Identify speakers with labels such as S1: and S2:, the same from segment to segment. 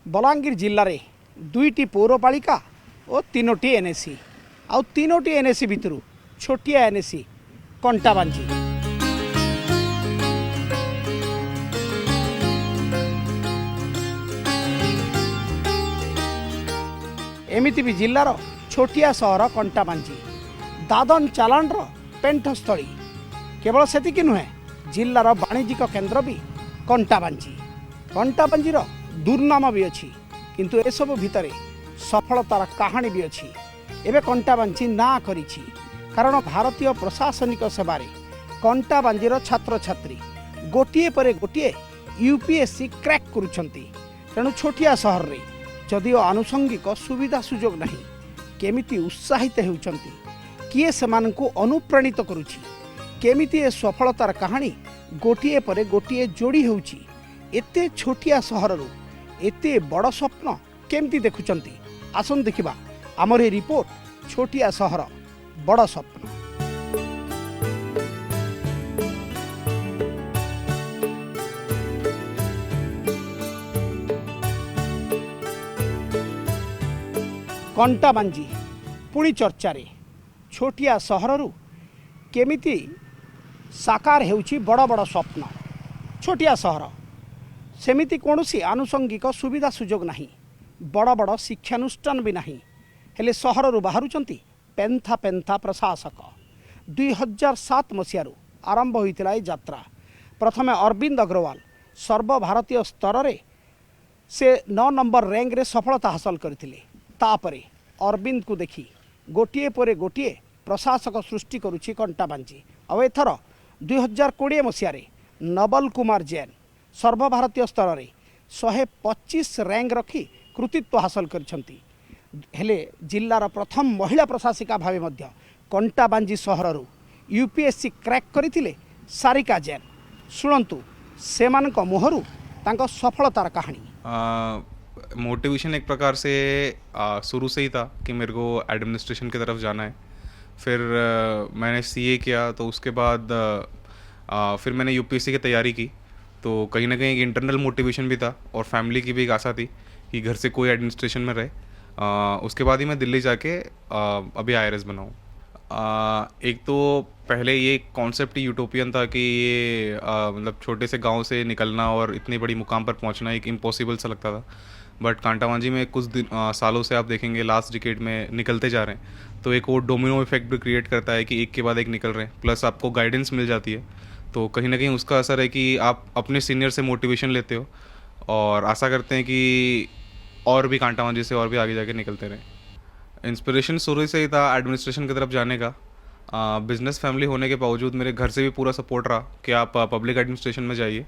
S1: बलांगीर जिले में दुईटी पौरपालिका और तीनोटी एनएसी आउ तीनोटी एनएसी भितर छोटिया एनएसी कंटाबांजी। एमिति भी जिलार छोटिया सहर कंटाबांजी दादन चालाणर पेंठस्थली। केवल सेतिक नुहे जिलार वाणिज्यिक केन्द्र भी कंटाबांजी। कंटाबांजीर दुर्नाम भी अच्छी किंतु एसबू भितर सफलतार कहानी भी अच्छी। एवं कंटाबांजी ना करिछि कारण भारतीय प्रशासनिक सेवार कंटाबांजीर छात्र छात्री गोटे पर गोटे यूपीएससी क्रैक करुछंती। तेणु छोटिया सहर रे जदिओ आनुषंगिक सुविधा सुजोग नहीं केमिति उत्साहित होउछंती किए सेमानकु अनुप्राणित करुछि केमिति ए सफलतार कहानी गोटे पर गोटे जोड़ी होउछि। एते छोटिया सहररु एते बड़ स्वप्न केमती देखुचंती आसन देखिबा आमर ए रिपोर्ट छोटिया सहर बड़ स्वप्न। कंटाबांजी पुणी चर्चारे छोटिया सहररु केमिति साकार हेउछि बड़ बड़ स्वप्न। छोटिया सहर सेमिति कौनसी आनुषंगिक सुविधा सुजोग नहीं बड़ बड़ शिक्षानुष्ठान भी नहीं हेले सहररु बाहरुचंती पेंथा पेंथा प्रशासक। 2007 मसीहारू आरंभ होइतिला ए यात्रा। प्रथमे अरविंद अग्रवाल सर्वभारतीय स्तर रे से 9 नंबर रैंक रे सफलता हासिल करथिले। तापरे अरविंद को देखी गोटे पर गोटे प्रशासक सृष्टि करुछि कंटाबांजी। अब एथर 2020 मसीह नवल कुमार जैन सर्वभारतीय स्तर में 125 रैंक रखी कृतित्व हासिल करछंती। हेले जिलार प्रथम महिला प्रशासिका भावे मध्य कंटाबांजी सहररु यूपीएससी क्रैक करथिले सारिका जैन। शुणंतु सेमानक मुहरु तांको सफलतार कहानी।
S2: मोटिवेशन एक प्रकार से शुरू से ही था कि मेरे को एडमिनिस्ट्रेशन की तरफ जाना है। फिर मैंने सीए किया तो उसके बाद फिर मैंने यूपीएससी की तैयारी की। तो कहीं ना कहीं एक इंटरनल मोटिवेशन भी था और फैमिली की भी एक आशा थी कि घर से कोई एडमिनिस्ट्रेशन में रहे। उसके बाद ही मैं दिल्ली जाके अभी आईआरएस बनाऊँ। एक तो पहले ये कॉन्सेप्ट यूटोपियन था कि ये मतलब छोटे से गांव से निकलना और इतनी बड़ी मुकाम पर पहुंचना एक इम्पॉसिबल सा लगता था। बट कंटाबांजी में कुछ सालों से आप देखेंगे लास्ट डिकेड में निकलते जा रहे हैं तो एक वो डोमिनो इफेक्ट भी क्रिएट करता है कि एक के बाद एक निकल रहे हैं। प्लस आपको गाइडेंस मिल जाती है तो कहीं ना कहीं उसका असर है कि आप अपने सीनियर से मोटिवेशन लेते हो और आशा करते हैं कि और भी कंटाबांजी से और भी आगे जाके निकलते रहें। इंस्पिरेशन शुरू से ही था एडमिनिस्ट्रेशन की तरफ जाने का। बिजनेस फैमिली होने के बावजूद मेरे घर से भी पूरा सपोर्ट रहा कि आप पब्लिक एडमिनिस्ट्रेशन में जाइए।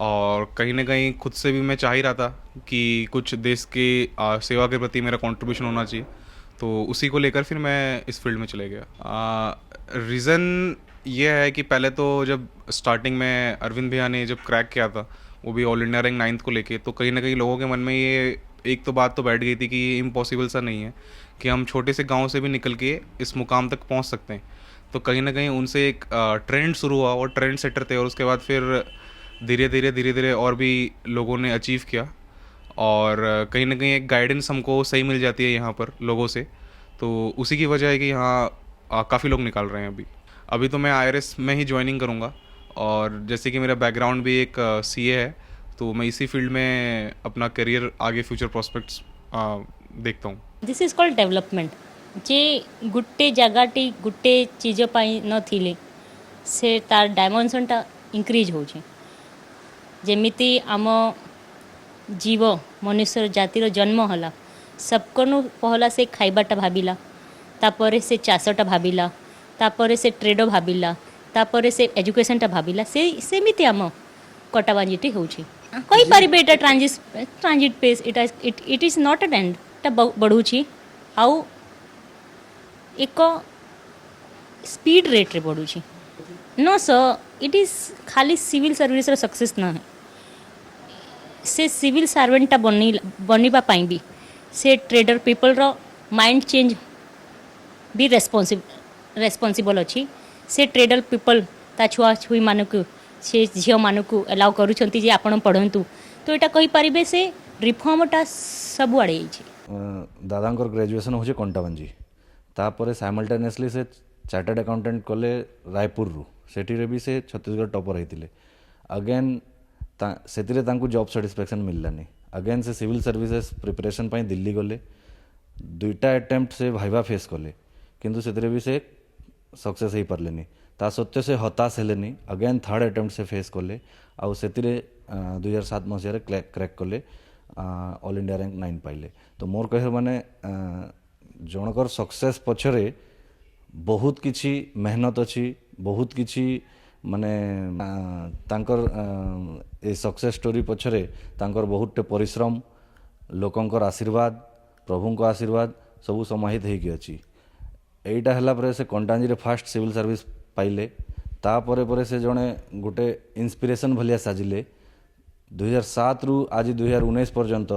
S2: और कहीं ना कहीं खुद से भी मैं चाह ही रहा था कि कुछ देश की सेवा के प्रति मेरा कंट्रीब्यूशन होना चाहिए। तो उसी को लेकर फिर मैं इस फील्ड में चले गया। रीज़न ये है कि पहले तो जब स्टार्टिंग में अरविंद भैया ने जब क्रैक किया था वो भी ऑल इंडिया रैंक 9th को लेके, तो कहीं ना कहीं लोगों के मन में ये एक तो बात तो बैठ गई थी कि ये इम्पॉसिबल सा नहीं है कि हम छोटे से गांव से भी निकल के इस मुकाम तक पहुंच सकते हैं। तो कहीं ना कहीं उनसे एक ट्रेंड शुरू हुआ और ट्रेंड सेटर थे और उसके बाद फिर धीरे धीरे और भी लोगों ने अचीव किया। और कहीं ना कहीं एक गाइडेंस हमको सही मिल जाती है यहाँ पर लोगों से। तो उसी की वजह है कि यहाँ काफ़ी लोग निकाल रहे हैं। अभी तो मैं आईआरएस में ही ज्वाइनिंग करूँगा और जैसे कि मेरा बैकग्राउंड भी एक सीए है तो मैं इसी फील्ड में अपना करियर आगे फ्यूचर प्रोस्पेक्ट्स देखता हूँ।
S3: दिस इज कॉल्ड डेवलपमेंट जे गुटे जगहटी गुटे चीज नथिले से तार डायमेंशनटा इंक्रीज होछि। जेमिति आम जीव मनुष्य जातिर जन्म होला सबकनु पहला से खाइबाटा भाबिला, तापर से चाषटा भाबिला, तापर से ट्रेड भाबिला, तापर से एजुकेशनटा भाबिला। से सेमिति आम कंटाबांजीटी होछि। कहि परिबे एटा transit pace it is not an end ता बढ़ुछि आउ एक स्पीड रेट रे बढ़ुछि। नो सर इट इज खाली सिविल सर्विस रो सक्सेस ना है। से सिविल सर्वेंटा बनिबा पाई भी से ट्रेडर पीपल रो माइंड चेंज भी रेस्पॉन्सिबल अच्छी। से ट्रेडर पीपल ता छुआ छुई मानक से झील मानक एलाउ करुँच जे आपण पढ़ंतु तो यहाँ कहीपर से रिफर्मटा सबुआड़े
S4: दादांकर ग्रेजुएशन हो कंटाबांजी तापर साइमल्टेनियसली से चार्टर्ड अकाउंटेंट कले रायपुर रु सेठी भी से छत्तीसगढ़ टॉपर होते अगेन से जॉब साटिस्फैक्शन मिललानी अगेन से सिविल सर्विसेज प्रिपरेशन पर दिल्ली गले 2टा अटेम्प्ट से भाइबा फेस कले किंतु से भी से सक्सेस हो पारे ता सत्वे से हताश हेले अगेन 3rd अटेम्प्ट से फेस कले आउ से 2007 मसीह क्रैक कले ऑल इंडिया रैंक 9 पाइले तो मोर कह माने जनकर सक्सेस पछरे बहुत किछि मेहनत अच्छी बहुत किछि माने तांकर ए सक्सेस स्टोरी पछरे तांकर बहुत परिश्रम लोकंकर आशीर्वाद प्रभुंक आशीर्वाद सबू समाहित होगी अच्छी एटा हला परे से कंटांजी रे फास्ट सिविल सर्विस पाइले ता परे परे से जने गोटे इंस्पिरेशन भलिया साजिले 2007 रु आज 2019 पर्यंत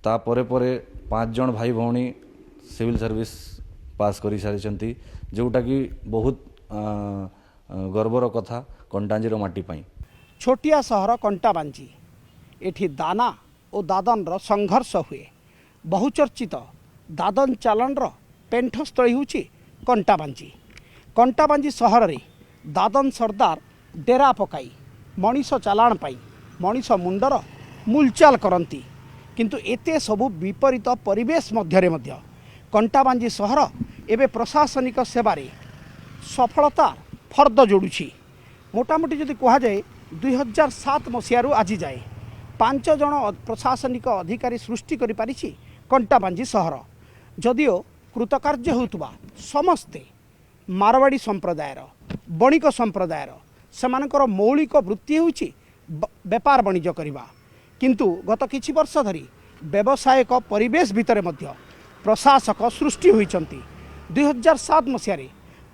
S4: ता परे परे 5 जन भाई भौणी सिविल सर्विस पास कर सारी जोटा कि बहुत गर्वर कथा कंटांजीर माटी पाई।
S1: छोटिया सहर कंटाबांजी एठी दाना और दादन रो संघर्ष हुए बहुचर्चित दादन चालन रो पेंठस्थली होची कंटाबांजी। कंटाबांजी सहर रे दादन सरदार डेरा पकाई मनीष चालाण पाई मनीष मुंडर मूलचाल करती किंतु एते सबु विपरीत परिवेश मध्यरे मध्य कंटाबांजी सहर एवं प्रशासनिक सेवारे सफलता फर्द जोड़ुछि। मोटामोटी जदि कह जाए 2007 मसीह आज जाए 5 जन प्रशासनिक अधिकारी सृष्टि करि पारिछि कंटाबांजी सहर जदिओ कृतकार्य होउतबा समस्ते मारवाड़ी संप्रदायर बणिक संप्रदायर सेमानकर मौलिक वृत्ति होछि व्यापार वाणिज्य करवा किंतु गत किछि वर्ष धरी व्यावसायिक परिवेश भितर मध्य प्रशासक सृष्टि होइचंती। 2007 मसीह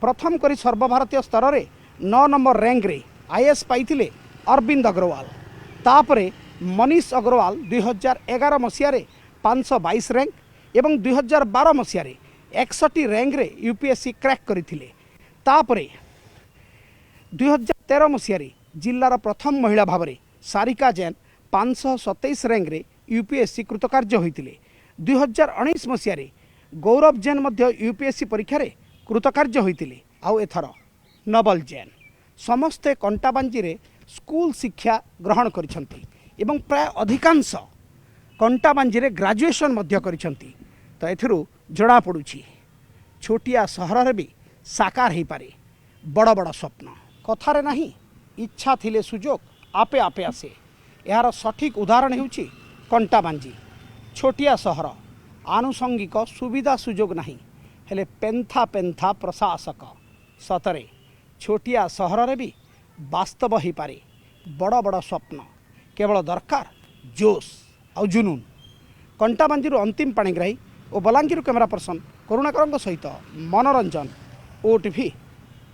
S1: प्रथम करी सर्वभारतीय स्तर रे 9 नंबर रैंक रे आईएएस पाइथिले अरविंद अग्रवाल तापरे मनीष अग्रवाल 2011 मसीह 522 रैंक एवं 2012 मसीह 61 रैंक रे यूपीएससी क्रैक करथिले तापरे 2013 मसीह जिल्लार प्रथम महिला भाव में सारिका जैन 527 रैंक रे यूपीएससी कृतकार्य होइतिले 2019 मसीह गौरव जैन मध्य यूपीएससी परीक्षा रे कृतकार्य होइतिले आउ एथर नवल जैन समस्ते कंटाबांजी रे स्कूल शिक्षा ग्रहण करिसंती एवं प्राय अधिकांश कंटाबांजी रे ग्रेजुएशन मध्य करिसंती। तो एथिरु जड़ा पड़ुछि छोटिया सहर रे भी साकार हो पारे बड़ बड़ स्वप्न कथारे नहीं इच्छा थिले सुजोग आपे आपे आसे यार सठिक उदाहरण हेउछि कंटाबांजी छोटिया सहर आनुषंगिक सुविधा सुजोग नहीं हेले पेंथा पेंथा प्रशासक सतरे छोटिया सहर रे भी वास्तव हो पारे बड़ बड़ स्वप्न केवल दरकार जोश और जुनून। कंटाबांजी अंतिम पाणिग्राही और बलांगीर कैमेरा पर्सन करुणाकर सहित मनोरंजन ओटीवी।